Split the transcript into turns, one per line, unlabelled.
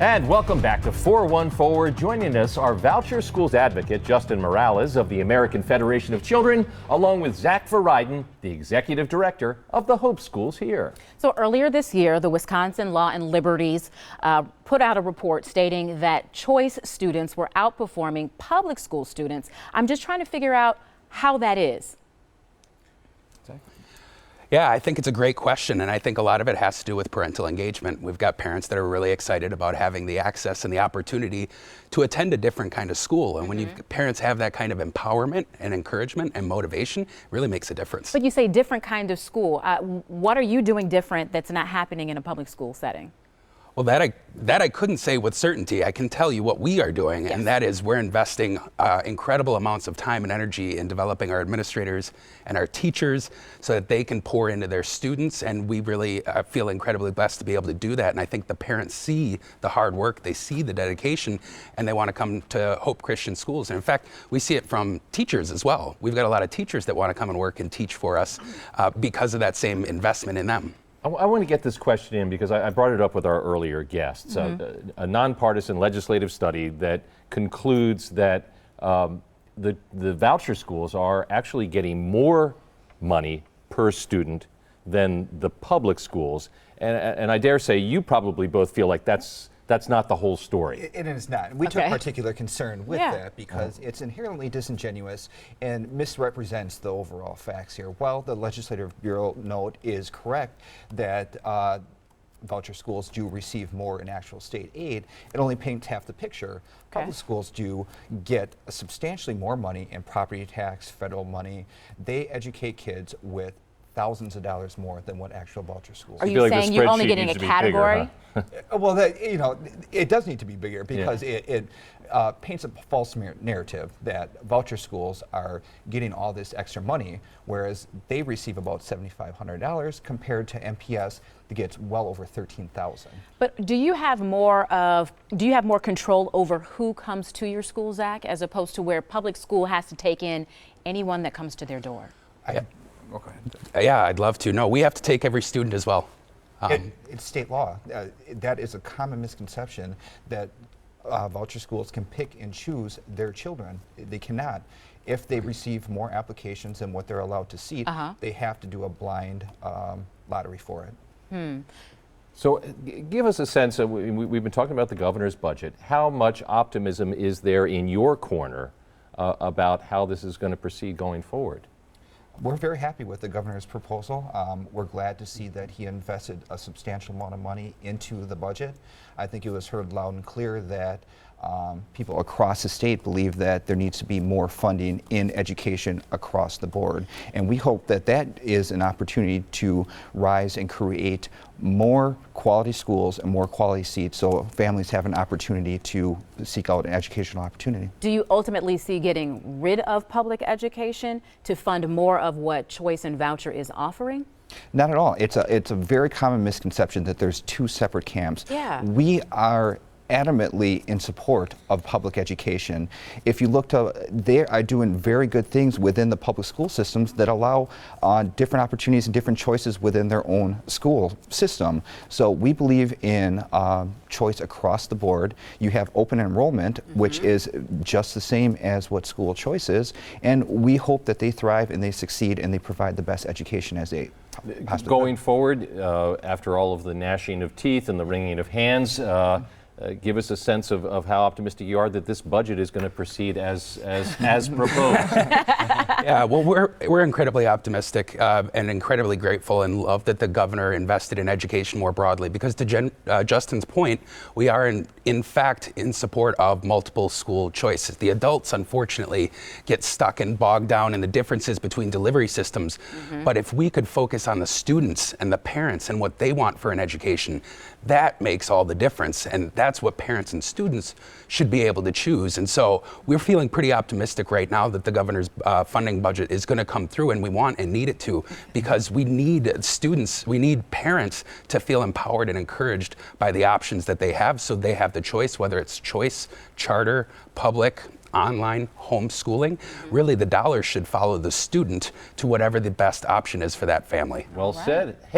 And welcome back to 4-1 Forward. Joining us are Voucher Schools advocate Justin Moralez of the American Federation of Children, along with Zach Verriden, the executive director of the Hope Schools here.
So earlier this year, the Wisconsin Law and Liberties put out a report stating that choice students were outperforming public school students. I'm just trying to figure out how that is.
Yeah, I think it's a great question, and I think a lot of it has to do with parental engagement. We've got parents that are really excited about having the access and the opportunity to attend a different kind of school. And when parents have that kind of empowerment and encouragement and motivation, it really makes a difference.
But you say different kind of school. What are you doing different that's not happening in a public school setting?
Well, that I couldn't say with certainty. I can tell you what we are doing, and that is we're investing incredible amounts of time and energy in developing our administrators and our teachers so that they can pour into their students, and we really feel incredibly blessed to be able to do that. And I think the parents see the hard work, they see the dedication, and they want to come to Hope Christian Schools. And in fact, we see it from teachers as well. We've got a lot of teachers that want to come and work and teach for us because of that same investment in them.
I want to get this question in because I brought it up with our earlier guests. A nonpartisan legislative study that concludes that the voucher schools are actually getting more money per student than the public schools. And I dare say you probably both feel like that's not the whole story.
It is not. We took particular concern with that because it's inherently disingenuous and misrepresents the overall facts here. While the Legislative Bureau note is correct that voucher schools do receive more in actual state aid, it only paints half the picture. Public schools do get substantially more money in property tax, federal money. They educate kids with thousands of dollars more than what actual voucher schools do.
Are you saying you're only getting a category?
Well, it does need to be bigger because it paints a false narrative that voucher schools are getting all this extra money, whereas they receive about $7,500 compared to MPS that gets well over $13,000.
But do you have more control over who comes to your school, Zach, as opposed to where public school has to take in anyone that comes to their door?
Yeah, I'd love to. No, we have to take every student as well.
It's state law. That is a common misconception that voucher schools can pick and choose their children. They cannot. If they receive more applications than what they're allowed to seat, they have to do a blind lottery for it.
So give us a sense of, we've been talking about the governor's budget. How much optimism is there in your corner about how this is going to proceed going forward?
We're very happy with the governor's proposal. We're glad to see that he invested a substantial amount of money into the budget. I think it was heard loud and clear that people across the state believe that there needs to be more funding in education across the board. And we hope that that is an opportunity to rise and create more quality schools and more quality seats so families have an opportunity to seek out an educational opportunity.
Do you ultimately see getting rid of public education to fund more of what Choice and Voucher is offering?
Not at all. It's a very common misconception that there's two separate camps. We are adamantly in support of public education. If you look to, they are doing very good things within the public school systems that allow different opportunities and different choices within their own school system. So we believe in choice across the board. You have open enrollment, which is just the same as what school choice is, and we hope that they thrive and they succeed and they provide the best education as they possibly
Going forward, after all of the gnashing of teeth and the wringing of hands, give us a sense of how optimistic you are that this budget is going to proceed as proposed.
Yeah, well, we're incredibly optimistic and incredibly grateful and love that the governor invested in education more broadly because to Justin's point, we are in fact in support of multiple school choices. The adults, unfortunately, get stuck and bogged down in the differences between delivery systems. But if we could focus on the students and the parents and what they want for an education, that makes all the difference. And that's what parents and students should be able to choose. And so we're feeling pretty optimistic right now that the governor's funding budget is going to come through, and we want and need it to, because we need students, we need parents to feel empowered and encouraged by the options that they have, so they have the choice, whether it's choice, charter, public, online, homeschooling. Really, the dollars should follow the student to whatever the best option is for that family.
Well said.